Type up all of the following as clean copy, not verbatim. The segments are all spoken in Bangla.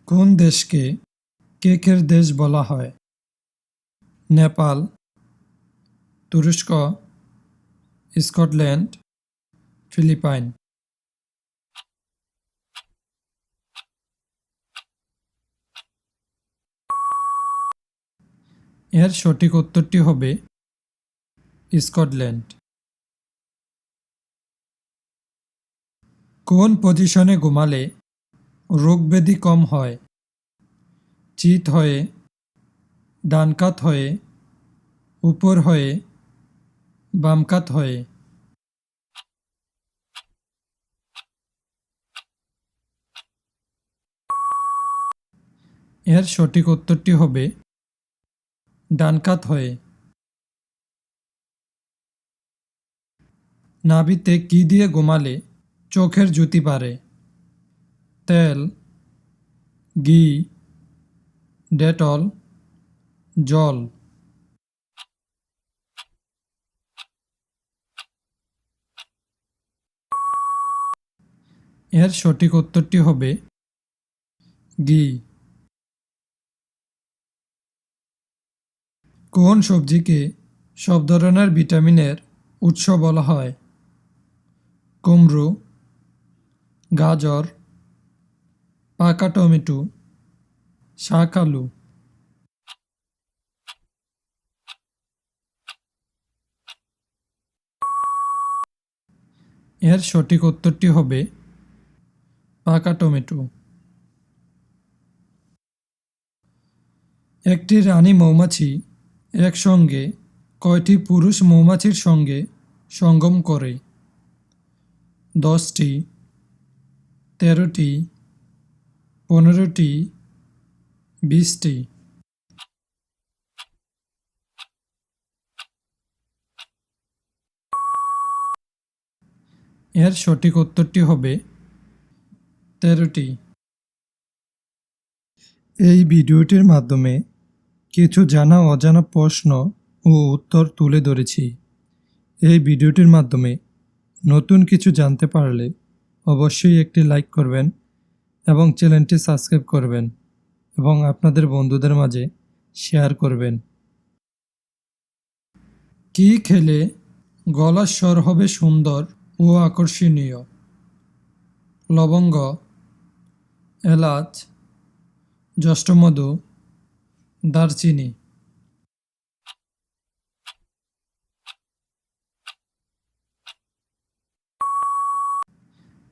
কোন দেশকে কেকের দেশ বলা হয়? নেপাল, তুরস্ক, স্কটল্যান্ড, ফিলিপাইন। এর সঠিক উত্তরটি হবে স্কটল্যান্ড। কোন পজিশনে ঘুমালে রোগব্যাধি কম হয়? চিত হয়ে, ডান কাত হয়ে, উপর হয়ে, বাম কাত হয়ে। এর সঠিক উত্তরটি হবে ডান কাত হয়ে। নাভিতে কি দিয়ে ঘুমালে চোখের জ্যোতি বাড়ে? তেল, ঘি, ডেটল, জল। এর সঠিক উত্তরটি হবে ঘি। কোন সবজিকে সব ধরনের ভিটামিনের উৎস বলা হয়? কুমড়ো, গাজর, পাকা টমেটো, শাক আলু। এর সঠিক উত্তরটি হবে পাকা টমেটো। একটি রানী মৌমাছি একসঙ্গে কয়টি পুরুষ মৌমাছির সঙ্গে সঙ্গম করে? 10টি, 13টি, 15টি, 20টি। এর সঠিক উত্তরটি হবে 13টি। এই ভিডিওটির মাধ্যমে কিছু জানা অজানা প্রশ্ন ও উত্তর তুলে ধরেছি। এই ভিডিওটির মাধ্যমে নতুন কিছু জানতে পারলে অবশ্যই একটি লাইক করবেন এবং চ্যানেলটি সাবস্ক্রাইব করবেন এবং আপনাদের বন্ধুদের মাঝে শেয়ার করবেন। কি খেলে গলার স্বর হবে সুন্দর ও আকর্ষণীয়? লবঙ্গ, এলাচ, জষ্টমধু, দারচিনি।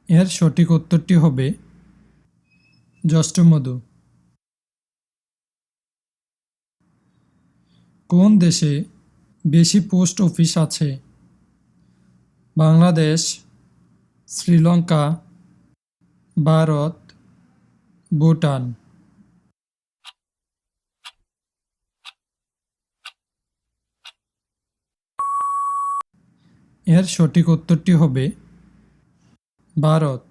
এর সঠিক উত্তরটি হবে জষ্টমধু। কোন দেশে বেশি পোস্ট অফিস আছে? বাংলাদেশ, শ্রীলঙ্কা, ভারত, ভুটান। এর সঠিক উত্তরটি হবে ভারত।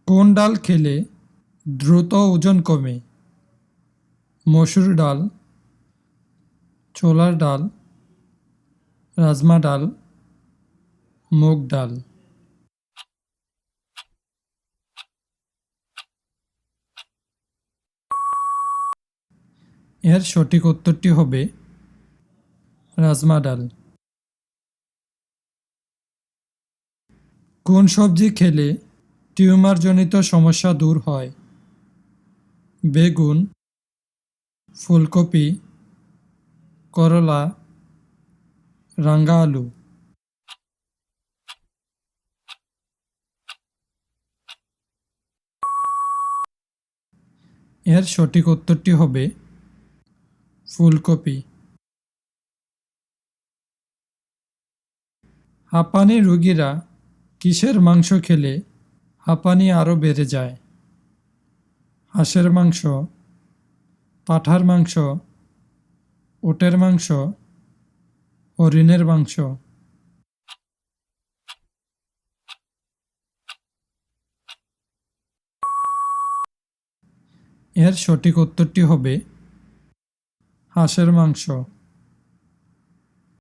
কোন ডাল খেলে দ্রুত ওজন কমে? মসুর ডাল, ছোলার ডাল, রাজমা ডাল, মুগ ডাল। এর সঠিক উত্তরটি হবে রাজমা ডাল। কোন সবজি খেলে টিউমারজনিত সমস্যা দূর হয়? বেগুন, ফুলকপি, করলা, রাঙা আলু। এর সঠিক উত্তরটি হবে ফুলকপি। হাঁপানি রোগীরা কিসের মাংস খেলে হাঁপানি আরও বেড়ে যায়? হাঁসের মাংস, পাঁঠার মাংস, উটের মাংস, হরিণের মাংস। এর সঠিক উত্তরটি হবে হাঁসের মাংস।